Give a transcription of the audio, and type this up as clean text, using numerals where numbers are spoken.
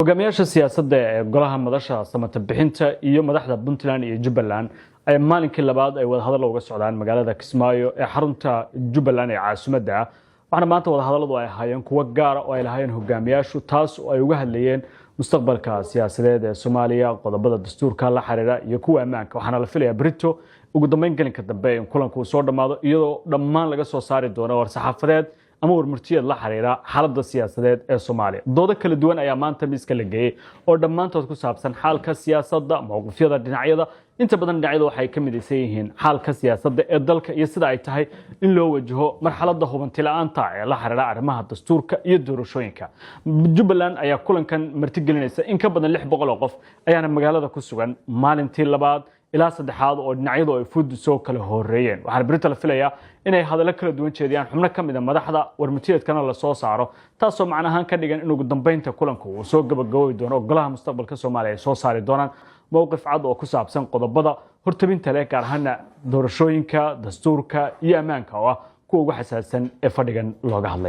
hogaamiyaasha siyaasadda ee golaha madasha samata bixinta iyo madaxda Puntland iyo Jubbaland ay maalinkii labaad ay wada hadal uga socdaan magaalada Kismaayo ee xarunta Jubbaland ee caasimadda waxaana maanta wada hadalladu ay ahaayeen kuwa gaar ah oo ay lahaayeen hogaamiyaashu taas oo ay uga hadlayeen mustaqbalka siyaasadeed ee Soomaaliya qodobada dastuurka la xiriira iyo kuwa ammaanka waxaana la filayaa Brito ugu dambeyn gelinka dambe in kulanku soo dhamaado iyadoo dhammaan laga soo saari doono war-saxaafadeed ama warmurtiyeed la xiriira xaaladda siyaasadeed ee Soomaaliya doodo kala duwan ayaa maanta miiska la geeyay oo dhammaantood ku saabsan xaalka siyaasadda mowqifyada dhinacyada inta badan dhinacyadu waxay ka midaysan yihiin xaalka siyaasadda ee dalka iyo sida ay tahay in loo wajaho marxaladda hubanti la'aanta ee la xiriira arrimaha dastuurka iyo doorashooyinka Jubbaland ayaa kulankan martigelinaysa in ka badan 600 oo qof ayaana magaalada ku sugan maalintii labaad ilaa saddexaad oo dhinacyadu ay fud soo kala horeeyeen waxaan Brito la filayaa inay hadallo kala duwan jeediyaan xubno ka mid ah madaxda warmutiyeedkana la soo saaro taasoo macnahan ka dhigan in ugu dambeynta kulanku uu soo gabagaboobi doono golaha mustaqbalka Soomaaliya ay soo saari doonaan mowqif cad oo ku saabsan qodobada hortabinta leh gaar ahaan doorashooyinka dastuurka iyo ammaanka oo ah kuwa ugu xasaasisan ee fadhigan looga hadlayo